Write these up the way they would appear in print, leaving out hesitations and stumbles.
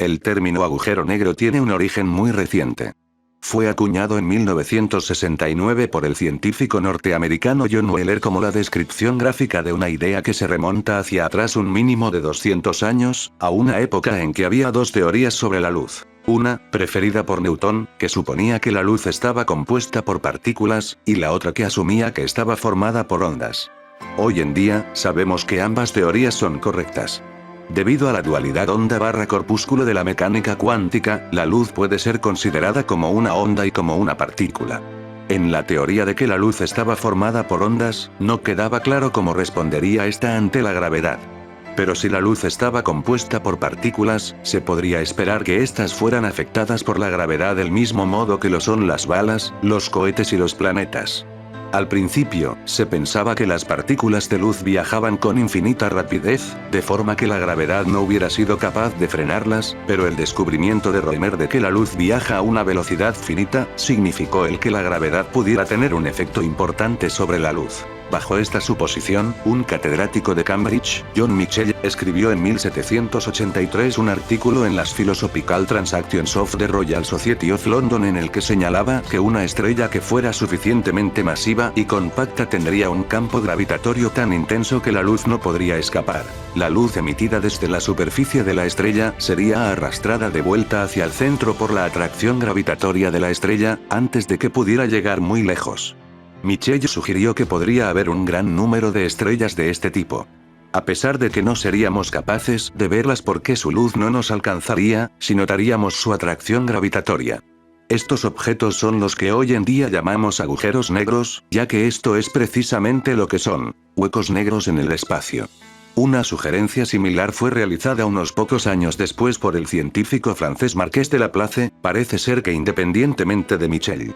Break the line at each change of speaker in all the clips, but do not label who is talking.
El término agujero negro tiene un origen muy reciente. Fue acuñado en 1969 por el científico norteamericano John Wheeler como la descripción gráfica de una idea que se remonta hacia atrás un mínimo de 200 años, a una época en que había dos teorías sobre la luz. Una, preferida por Newton, que suponía que la luz estaba compuesta por partículas, y la otra que asumía que estaba formada por ondas. Hoy en día, sabemos que ambas teorías son correctas. Debido a la dualidad onda-corpúsculo de la mecánica cuántica, la luz puede ser considerada como una onda y como una partícula. En la teoría de que la luz estaba formada por ondas, no quedaba claro cómo respondería esta ante la gravedad. Pero si la luz estaba compuesta por partículas, se podría esperar que éstas fueran afectadas por la gravedad del mismo modo que lo son las balas, los cohetes y los planetas. Al principio, se pensaba que las partículas de luz viajaban con infinita rapidez, de forma que la gravedad no hubiera sido capaz de frenarlas, pero el descubrimiento de Roemer de que la luz viaja a una velocidad finita, significó el que la gravedad pudiera tener un efecto importante sobre la luz. Bajo esta suposición, un catedrático de Cambridge, John Michell, escribió en 1783 un artículo en las Philosophical Transactions of the Royal Society of London en el que señalaba que una estrella que fuera suficientemente masiva y compacta tendría un campo gravitatorio tan intenso que la luz no podría escapar. La luz emitida desde la superficie de la estrella sería arrastrada de vuelta hacia el centro por la atracción gravitatoria de la estrella, antes de que pudiera llegar muy lejos. Michell sugirió que podría haber un gran número de estrellas de este tipo. A pesar de que no seríamos capaces de verlas porque su luz no nos alcanzaría, si notaríamos su atracción gravitatoria. Estos objetos son los que hoy en día llamamos agujeros negros, ya que esto es precisamente lo que son, huecos negros en el espacio. Una sugerencia similar fue realizada unos pocos años después por el científico francés Marqués de Laplace, parece ser que independientemente de Michell.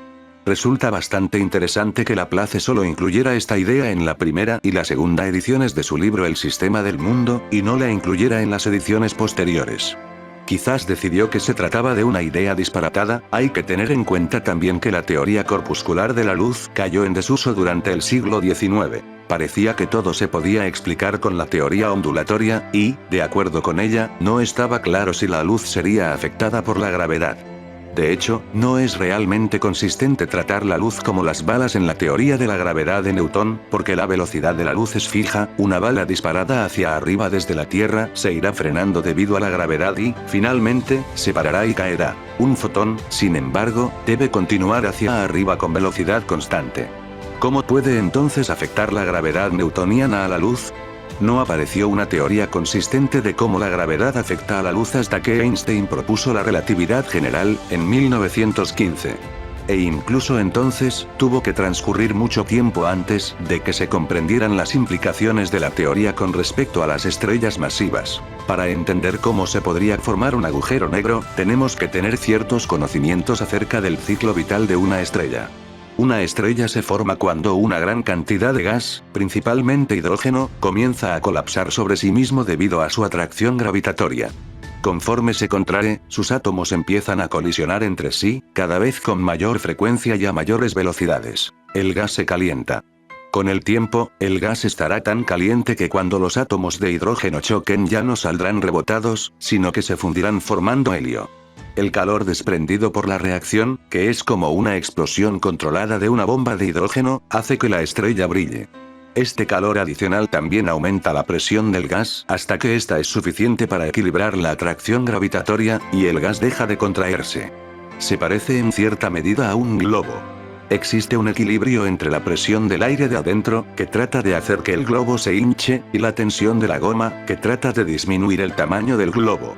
Resulta bastante interesante que Laplace solo incluyera esta idea en la primera y la segunda ediciones de su libro El sistema del mundo, y no la incluyera en las ediciones posteriores. Quizás decidió que se trataba de una idea disparatada. Hay que tener en cuenta también que la teoría corpuscular de la luz cayó en desuso durante el siglo XIX. Parecía que todo se podía explicar con la teoría ondulatoria, y, de acuerdo con ella, no estaba claro si la luz sería afectada por la gravedad. De hecho, no es realmente consistente tratar la luz como las balas en la teoría de la gravedad de Newton, porque la velocidad de la luz es fija, una bala disparada hacia arriba desde la Tierra se irá frenando debido a la gravedad y, finalmente, se parará y caerá. Un fotón, sin embargo, debe continuar hacia arriba con velocidad constante. ¿Cómo puede entonces afectar la gravedad newtoniana a la luz? No apareció una teoría consistente de cómo la gravedad afecta a la luz hasta que Einstein propuso la relatividad general, en 1915. E incluso entonces, tuvo que transcurrir mucho tiempo antes de que se comprendieran las implicaciones de la teoría con respecto a las estrellas masivas. Para entender cómo se podría formar un agujero negro, tenemos que tener ciertos conocimientos acerca del ciclo vital de una estrella. Una estrella se forma cuando una gran cantidad de gas, principalmente hidrógeno, comienza a colapsar sobre sí mismo debido a su atracción gravitatoria. Conforme se contrae, sus átomos empiezan a colisionar entre sí, cada vez con mayor frecuencia y a mayores velocidades. El gas se calienta. Con el tiempo, el gas estará tan caliente que cuando los átomos de hidrógeno choquen ya no saldrán rebotados, sino que se fundirán formando helio. El calor desprendido por la reacción, que es como una explosión controlada de una bomba de hidrógeno, hace que la estrella brille. Este calor adicional también aumenta la presión del gas, hasta que ésta es suficiente para equilibrar la atracción gravitatoria, y el gas deja de contraerse. Se parece en cierta medida a un globo. Existe un equilibrio entre la presión del aire de adentro, que trata de hacer que el globo se hinche, y la tensión de la goma, que trata de disminuir el tamaño del globo.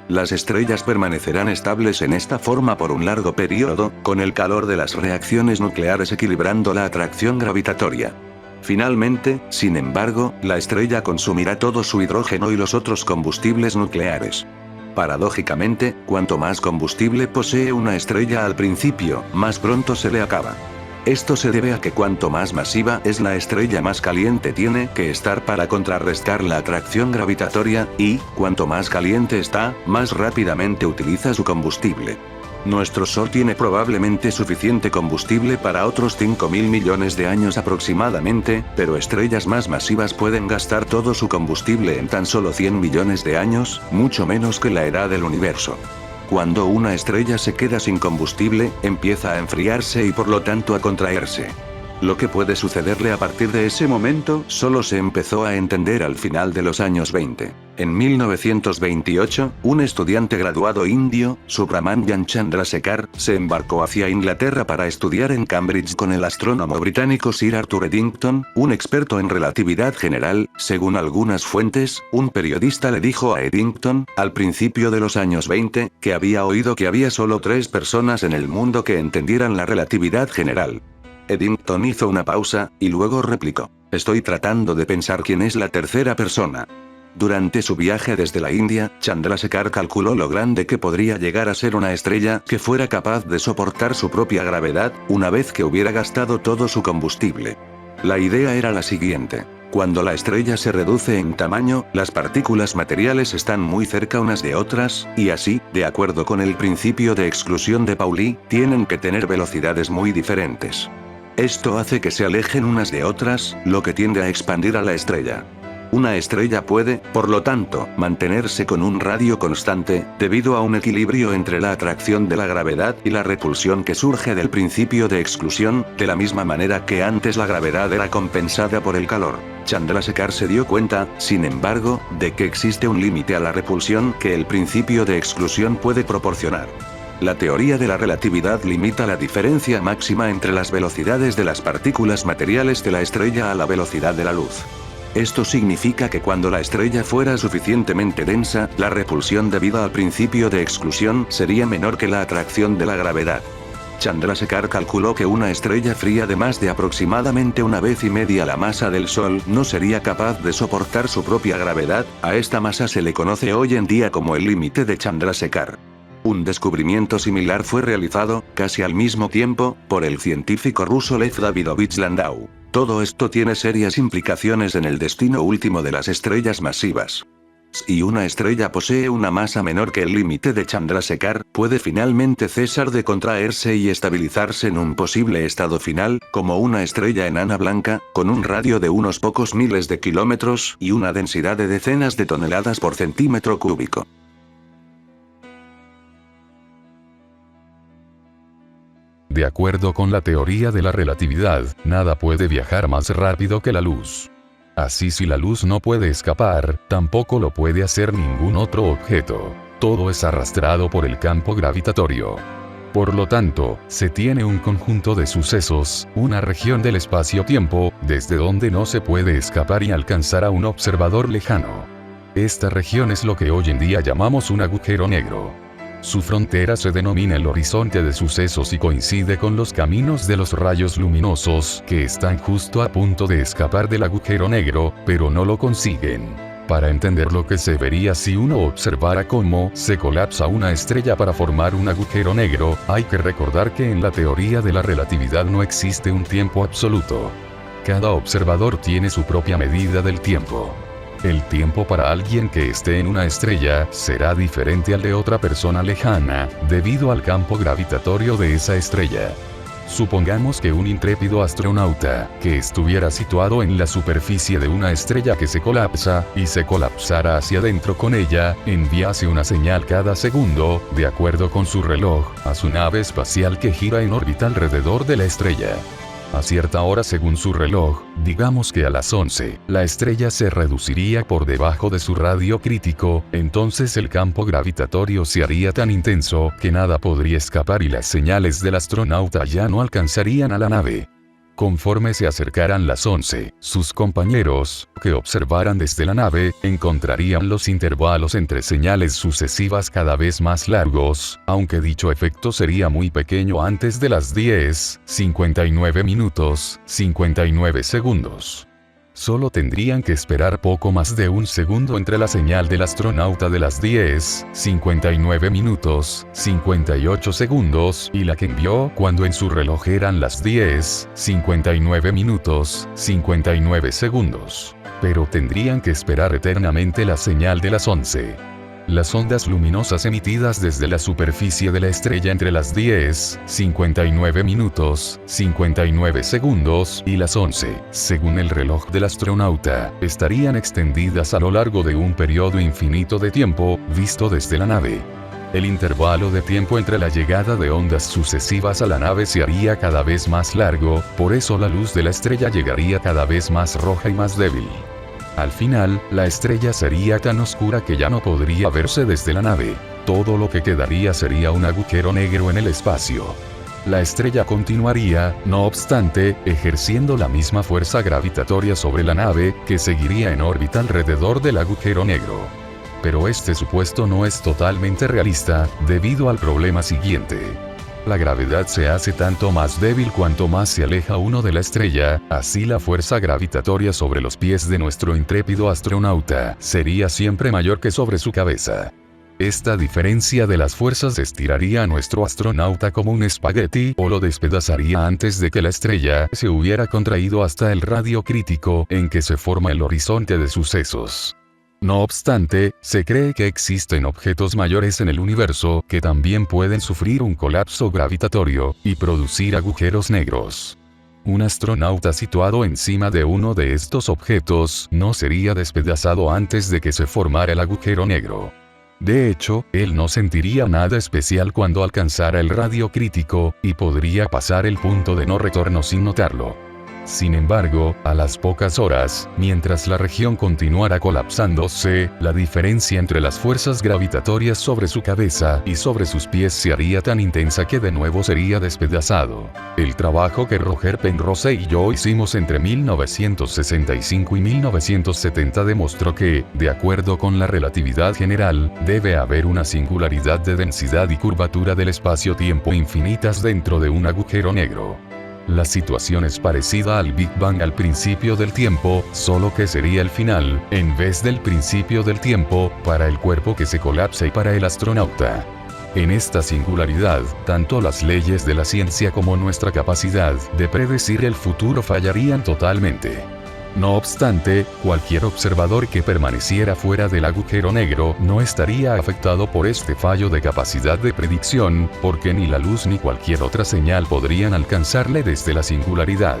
Las estrellas permanecerán estables en esta forma por un largo periodo, con el calor de las reacciones nucleares equilibrando la atracción gravitatoria. Finalmente, sin embargo, la estrella consumirá todo su hidrógeno y los otros combustibles nucleares. Paradójicamente, cuanto más combustible posee una estrella al principio, más pronto se le acaba. Esto se debe a que cuanto más masiva es la estrella, más caliente tiene que estar para contrarrestar la atracción gravitatoria, y, cuanto más caliente está, más rápidamente utiliza su combustible. Nuestro Sol tiene probablemente suficiente combustible para otros 5.000 millones de años aproximadamente, pero estrellas más masivas pueden gastar todo su combustible en tan solo 100 millones de años, mucho menos que la edad del universo. Cuando una estrella se queda sin combustible, empieza a enfriarse y por lo tanto a contraerse. Lo que puede sucederle a partir de ese momento solo se empezó a entender al final de los años 20. En 1928, un estudiante graduado indio, Subrahmanyan Chandrasekhar, se embarcó hacia Inglaterra para estudiar en Cambridge con el astrónomo británico Sir Arthur Eddington, un experto en relatividad general. Según algunas fuentes, un periodista le dijo a Eddington, al principio de los años 20, que había oído que había solo 3 personas en el mundo que entendieran la relatividad general. Eddington hizo una pausa, y luego replicó: estoy tratando de pensar quién es la tercera persona. Durante su viaje desde la India, Chandrasekhar calculó lo grande que podría llegar a ser una estrella que fuera capaz de soportar su propia gravedad, una vez que hubiera gastado todo su combustible. La idea era la siguiente. Cuando la estrella se reduce en tamaño, las partículas materiales están muy cerca unas de otras, y así, de acuerdo con el principio de exclusión de Pauli, tienen que tener velocidades muy diferentes. Esto hace que se alejen unas de otras, lo que tiende a expandir a la estrella. Una estrella puede, por lo tanto, mantenerse con un radio constante, debido a un equilibrio entre la atracción de la gravedad y la repulsión que surge del principio de exclusión, de la misma manera que antes la gravedad era compensada por el calor. Chandrasekhar se dio cuenta, sin embargo, de que existe un límite a la repulsión que el principio de exclusión puede proporcionar. La teoría de la relatividad limita la diferencia máxima entre las velocidades de las partículas materiales de la estrella a la velocidad de la luz. Esto significa que cuando la estrella fuera suficientemente densa, la repulsión debida al principio de exclusión sería menor que la atracción de la gravedad. Chandrasekhar calculó que una estrella fría de más de aproximadamente 1,5 veces la masa del Sol no sería capaz de soportar su propia gravedad. A esta masa se le conoce hoy en día como el límite de Chandrasekhar. Un descubrimiento similar fue realizado, casi al mismo tiempo, por el científico ruso Lev Davidovich Landau. Todo esto tiene serias implicaciones en el destino último de las estrellas masivas. Si una estrella posee una masa menor que el límite de Chandrasekhar, puede finalmente cesar de contraerse y estabilizarse en un posible estado final, como una estrella enana blanca, con un radio de unos pocos miles de kilómetros y una densidad de decenas de toneladas por centímetro cúbico.
De acuerdo con la teoría de la relatividad, nada puede viajar más rápido que la luz. Así, si la luz no puede escapar, tampoco lo puede hacer ningún otro objeto. Todo es arrastrado por el campo gravitatorio. Por lo tanto, se tiene un conjunto de sucesos, una región del espacio-tiempo, desde donde no se puede escapar y alcanzar a un observador lejano. Esta región es lo que hoy en día llamamos un agujero negro. Su frontera se denomina el horizonte de sucesos y coincide con los caminos de los rayos luminosos, que están justo a punto de escapar del agujero negro, pero no lo consiguen. Para entender lo que se vería si uno observara cómo se colapsa una estrella para formar un agujero negro, hay que recordar que en la teoría de la relatividad no existe un tiempo absoluto. Cada observador tiene su propia medida del tiempo. El tiempo para alguien que esté en una estrella será diferente al de otra persona lejana, debido al campo gravitatorio de esa estrella. Supongamos que un intrépido astronauta, que estuviera situado en la superficie de una estrella que se colapsa, y se colapsara hacia adentro con ella, enviase una señal cada segundo, de acuerdo con su reloj, a su nave espacial que gira en órbita alrededor de la estrella. A cierta hora según su reloj, digamos que a las 11, la estrella se reduciría por debajo de su radio crítico, entonces el campo gravitatorio se haría tan intenso que nada podría escapar y las señales del astronauta ya no alcanzarían a la nave. Conforme se acercaran las 11, sus compañeros, que observaran desde la nave, encontrarían los intervalos entre señales sucesivas cada vez más largos, aunque dicho efecto sería muy pequeño antes de las 10:59 minutos, 59 segundos. Solo tendrían que esperar poco más de un segundo entre la señal del astronauta de las 10:59 minutos, 58 segundos y la que envió cuando en su reloj eran las 10:59 minutos, 59 segundos. Pero tendrían que esperar eternamente la señal de las 11. Las ondas luminosas emitidas desde la superficie de la estrella entre las 10:59 minutos, 59 segundos y las 11, según el reloj del astronauta, estarían extendidas a lo largo de un periodo infinito de tiempo, visto desde la nave. El intervalo de tiempo entre la llegada de ondas sucesivas a la nave se haría cada vez más largo, por eso la luz de la estrella llegaría cada vez más roja y más débil. Al final, la estrella sería tan oscura que ya no podría verse desde la nave. Todo lo que quedaría sería un agujero negro en el espacio. La estrella continuaría, no obstante, ejerciendo la misma fuerza gravitatoria sobre la nave, que seguiría en órbita alrededor del agujero negro. Pero este supuesto no es totalmente realista, debido al problema siguiente. La gravedad se hace tanto más débil cuanto más se aleja uno de la estrella, así la fuerza gravitatoria sobre los pies de nuestro intrépido astronauta sería siempre mayor que sobre su cabeza. Esta diferencia de las fuerzas estiraría a nuestro astronauta como un espagueti o lo despedazaría antes de que la estrella se hubiera contraído hasta el radio crítico en que se forma el horizonte de sucesos. No obstante, se cree que existen objetos mayores en el universo que también pueden sufrir un colapso gravitatorio y producir agujeros negros. Un astronauta situado encima de uno de estos objetos no sería despedazado antes de que se formara el agujero negro. De hecho, él no sentiría nada especial cuando alcanzara el radio crítico, y podría pasar el punto de no retorno sin notarlo. Sin embargo, a las pocas horas, mientras la región continuara colapsándose, la diferencia entre las fuerzas gravitatorias sobre su cabeza y sobre sus pies se haría tan intensa que de nuevo sería despedazado. El trabajo que Roger Penrose y yo hicimos entre 1965 y 1970 demostró que, de acuerdo con la relatividad general, debe haber una singularidad de densidad y curvatura del espacio-tiempo infinitas dentro de un agujero negro. La situación es parecida al Big Bang al principio del tiempo, solo que sería el final, en vez del principio del tiempo, para el cuerpo que se colapsa y para el astronauta. En esta singularidad, tanto las leyes de la ciencia como nuestra capacidad de predecir el futuro fallarían totalmente. No obstante, cualquier observador que permaneciera fuera del agujero negro no estaría afectado por este fallo de capacidad de predicción, porque ni la luz ni cualquier otra señal podrían alcanzarle desde la singularidad.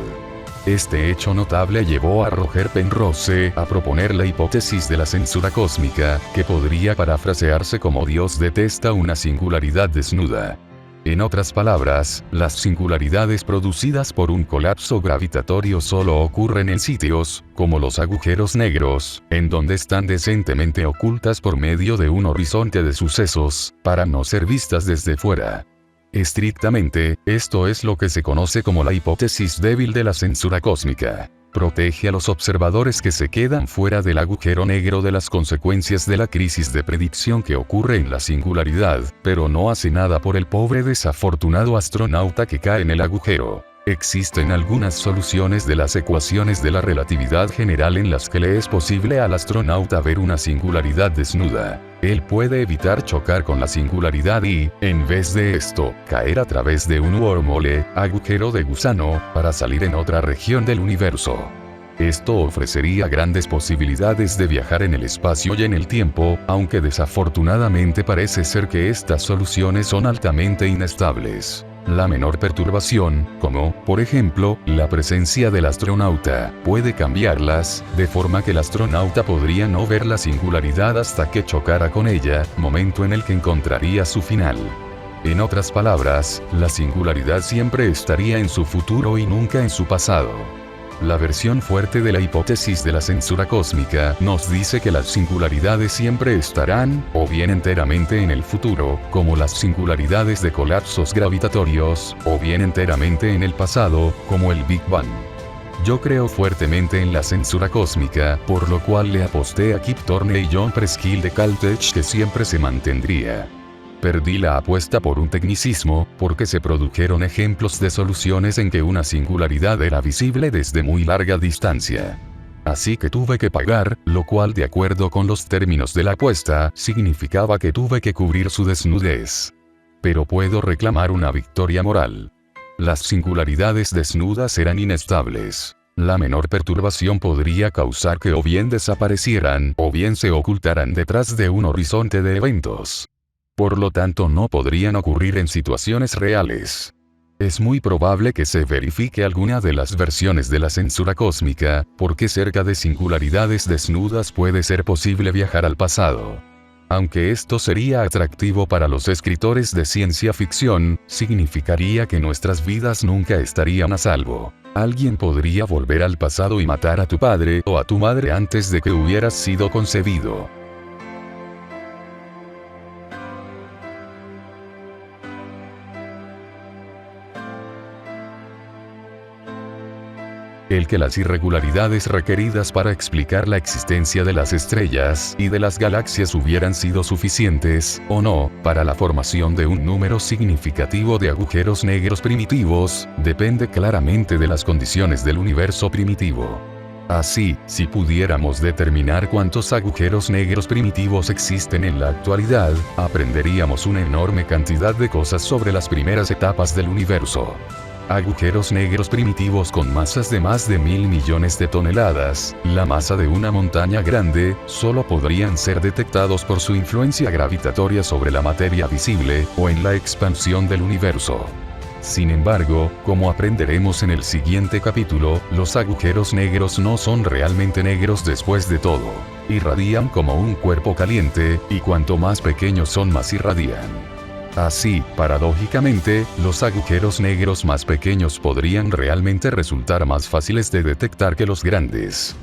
Este hecho notable llevó a Roger Penrose a proponer la hipótesis de la censura cósmica, que podría parafrasearse como Dios detesta una singularidad desnuda. En otras palabras, las singularidades producidas por un colapso gravitatorio solo ocurren en sitios, como los agujeros negros, en donde están decentemente ocultas por medio de un horizonte de sucesos, para no ser vistas desde fuera. Estrictamente, esto es lo que se conoce como la hipótesis débil de la censura cósmica. Protege a los observadores que se quedan fuera del agujero negro de las consecuencias de la crisis de predicción que ocurre en la singularidad, pero no hace nada por el pobre desafortunado astronauta que cae en el agujero. Existen algunas soluciones de las ecuaciones de la relatividad general en las que le es posible al astronauta ver una singularidad desnuda. Él puede evitar chocar con la singularidad y, en vez de esto, caer a través de un wormhole, agujero de gusano, para salir en otra región del universo. Esto ofrecería grandes posibilidades de viajar en el espacio y en el tiempo, aunque desafortunadamente parece ser que estas soluciones son altamente inestables. La menor perturbación, como, por ejemplo, la presencia del astronauta, puede cambiarlas, de forma que el astronauta podría no ver la singularidad hasta que chocara con ella, momento en el que encontraría su final. En otras palabras, la singularidad siempre estaría en su futuro y nunca en su pasado. La versión fuerte de la hipótesis de la censura cósmica nos dice que las singularidades siempre estarán, o bien enteramente en el futuro, como las singularidades de colapsos gravitatorios, o bien enteramente en el pasado, como el Big Bang. Yo creo fuertemente en la censura cósmica, por lo cual le aposté a Kip Thorne y John Preskill de Caltech que siempre se mantendría. Perdí la apuesta por un tecnicismo, porque se produjeron ejemplos de soluciones en que una singularidad era visible desde muy larga distancia. Así que tuve que pagar, lo cual de acuerdo con los términos de la apuesta, significaba que tuve que cubrir su desnudez. Pero puedo reclamar una victoria moral. Las singularidades desnudas eran inestables. La menor perturbación podría causar que o bien desaparecieran o bien se ocultaran detrás de un horizonte de eventos. Por lo tanto, no podrían ocurrir en situaciones reales. Es muy probable que se verifique alguna de las versiones de la censura cósmica, porque cerca de singularidades desnudas puede ser posible viajar al pasado. Aunque esto sería atractivo para los escritores de ciencia ficción, significaría que nuestras vidas nunca estarían a salvo. Alguien podría volver al pasado y matar a tu padre o a tu madre antes de que hubieras sido concebido. El que las irregularidades requeridas para explicar la existencia de las estrellas y de las galaxias hubieran sido suficientes, o no, para la formación de un número significativo de agujeros negros primitivos, depende claramente de las condiciones del universo primitivo. Así, si pudiéramos determinar cuántos agujeros negros primitivos existen en la actualidad, aprenderíamos una enorme cantidad de cosas sobre las primeras etapas del universo. Agujeros negros primitivos con masas de más de 1.000 millones de toneladas, la masa de una montaña grande, solo podrían ser detectados por su influencia gravitatoria sobre la materia visible, o en la expansión del universo. Sin embargo, como aprenderemos en el siguiente capítulo, los agujeros negros no son realmente negros después de todo. Irradian como un cuerpo caliente, y cuanto más pequeños son más irradian. Así, paradójicamente, los agujeros negros más pequeños podrían realmente resultar más fáciles de detectar que los grandes.